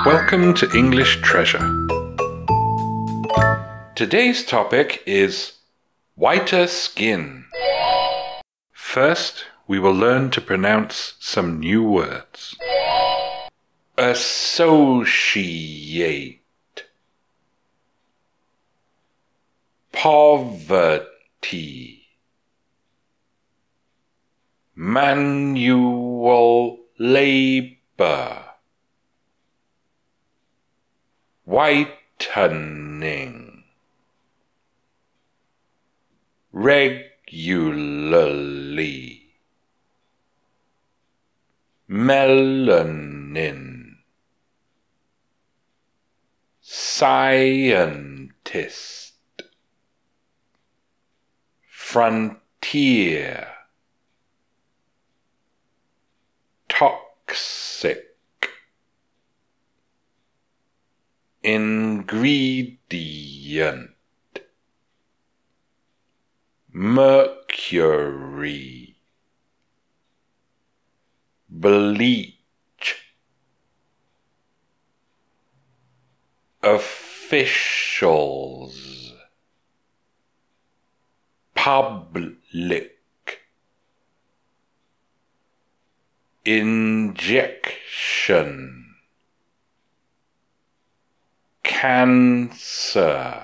Welcome to English Treasure. Today's topic is whiter skin. First, we will learn to pronounce some new words. Associate, poverty, manual labor, whitening, regularly, melanin, scientist, frontier, toxic, ingredient, mercury, bleach, officials, public, injection, cancer,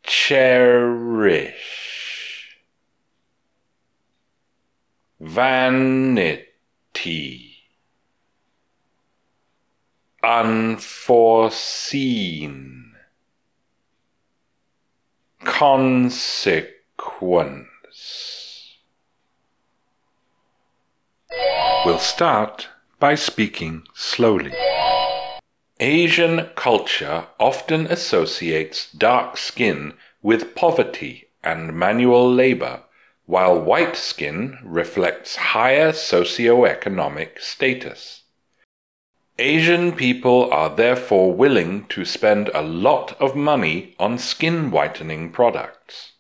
cherish, vanity, unforeseen, consequence. We'll start by speaking slowly. Asian culture often associates dark skin with poverty and manual labor, while white skin reflects higher socioeconomic status. Asian people are therefore willing to spend a lot of money on skin whitening products.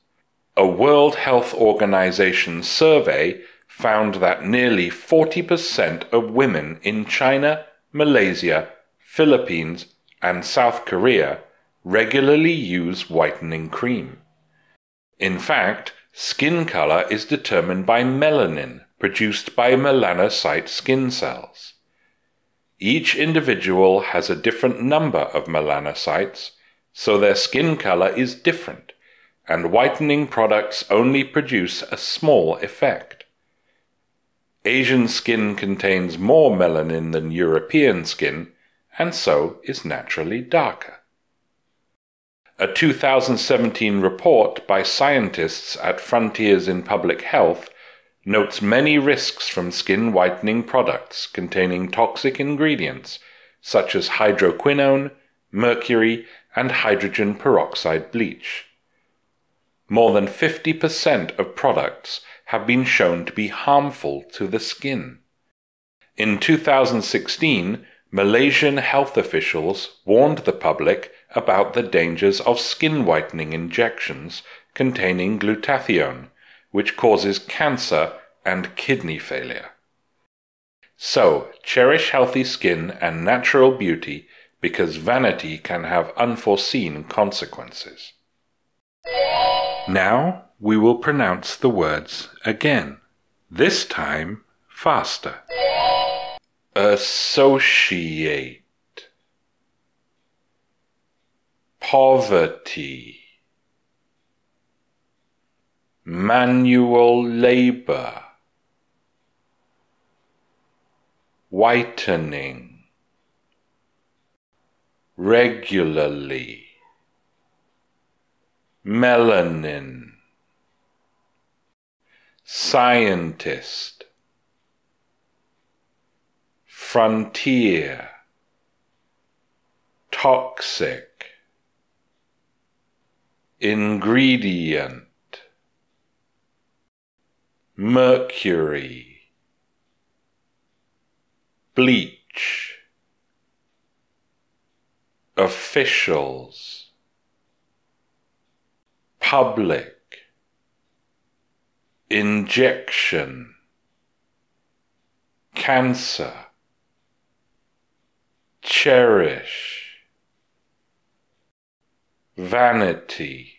A World Health Organization survey found that nearly 40% of women in China, Malaysia, Philippines, and South Korea regularly use whitening cream. In fact, skin color is determined by melanin produced by melanocyte skin cells. Each individual has a different number of melanocytes, so their skin color is different, and whitening products only produce a small effect. Asian skin contains more melanin than European skin, and so is naturally darker. A 2017 report by scientists at Frontiers in Public Health notes many risks from skin whitening products containing toxic ingredients such as hydroquinone, mercury, and hydrogen peroxide bleach. More than 50% of products have been shown to be harmful to the skin. In 2016, Malaysian health officials warned the public about the dangers of skin whitening injections containing glutathione, which causes cancer and kidney failure. So, cherish healthy skin and natural beauty because vanity can have unforeseen consequences. Now we will pronounce the words again, this time faster. Associate, poverty, manual labor, whitening, regularly, melanin, scientist, frontier, toxic, ingredient, mercury, bleach, officials, public, injection, cancer, cherish, vanity,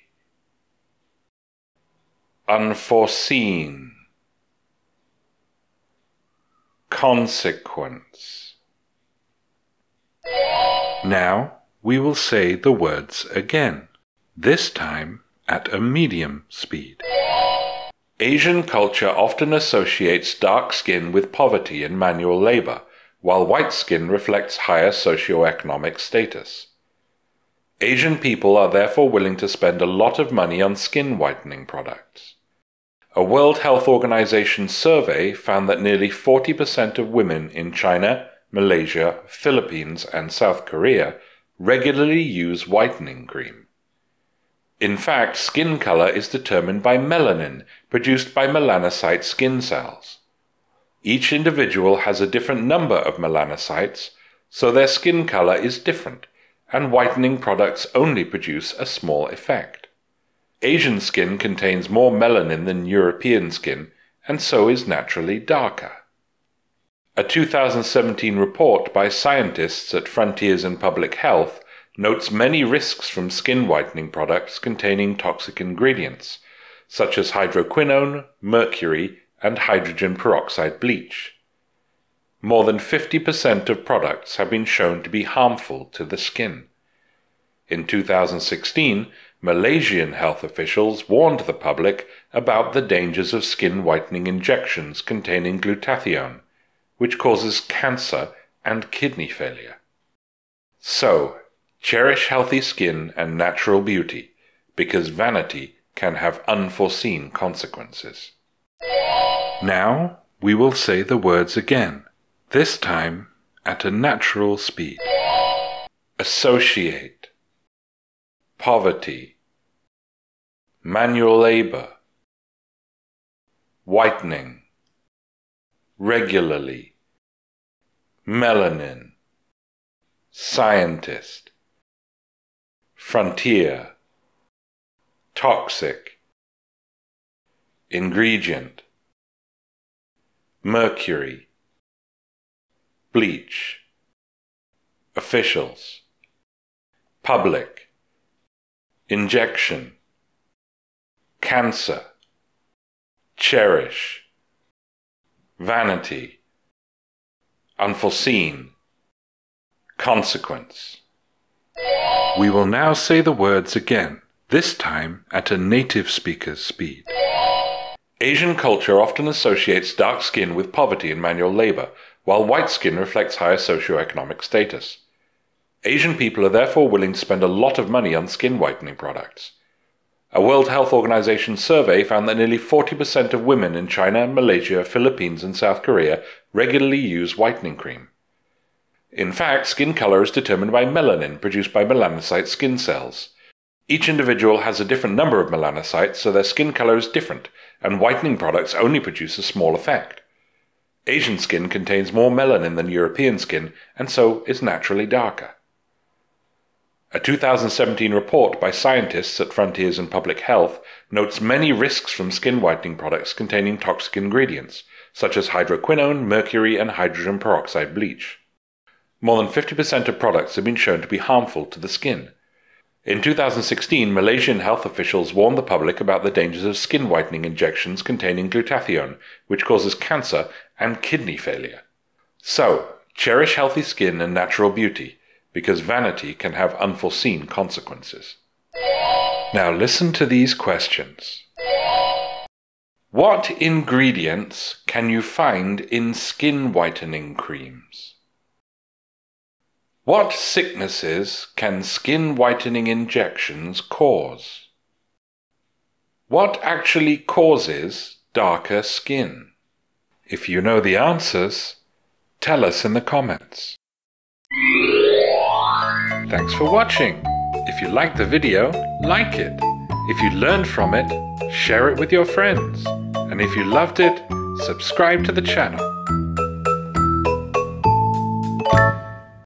unforeseen, consequence. Now we will say the words again, this time at a medium speed. Asian culture often associates dark skin with poverty and manual labor, while white skin reflects higher socioeconomic status. Asian people are therefore willing to spend a lot of money on skin whitening products. A World Health Organization survey found that nearly 40% of women in China, Malaysia, Philippines, and South Korea regularly use whitening cream. In fact, skin color is determined by melanin, produced by melanocyte skin cells. Each individual has a different number of melanocytes, so their skin color is different, and whitening products only produce a small effect. Asian skin contains more melanin than European skin, and so is naturally darker. A 2017 report by scientists at Frontiers in Public Health notes many risks from skin whitening products containing toxic ingredients, such as hydroquinone, mercury, and hydrogen peroxide bleach. More than 50% of products have been shown to be harmful to the skin. In 2016, Malaysian health officials warned the public about the dangers of skin whitening injections containing glutathione, which causes cancer and kidney failure. So, cherish healthy skin and natural beauty, because vanity can have unforeseen consequences. Now we will say the words again, this time at a natural speed. Associate, poverty, manual labor, whitening, regularly, melanin, scientist, frontier, toxic, ingredient, mercury, bleach, officials, public, injection, cancer, cherish, vanity, unforeseen, consequence. We will now say the words again, this time at a native speaker's speed. Asian culture often associates dark skin with poverty and manual labor, while white skin reflects higher socioeconomic status. Asian people are therefore willing to spend a lot of money on skin whitening products. A World Health Organization survey found that nearly 40% of women in China, Malaysia, Philippines, and South Korea regularly use whitening cream. In fact, skin color is determined by melanin produced by melanocyte skin cells. Each individual has a different number of melanocytes, so their skin color is different, and whitening products only produce a small effect. Asian skin contains more melanin than European skin, and so is naturally darker. A 2017 report by scientists at Frontiers in Public Health notes many risks from skin whitening products containing toxic ingredients, such as hydroquinone, mercury, and hydrogen peroxide bleach. More than 50% of products have been shown to be harmful to the skin. In 2016, Malaysian health officials warned the public about the dangers of skin whitening injections containing glutathione, which causes cancer and kidney failure. So, cherish healthy skin and natural beauty, because vanity can have unforeseen consequences. Now listen to these questions. What ingredients can you find in skin whitening creams? What sicknesses can skin whitening injections cause? What actually causes darker skin? If you know the answers, tell us in the comments. Thanks for watching. If you liked the video, like it. If you learned from it, share it with your friends. And if you loved it, subscribe to the channel.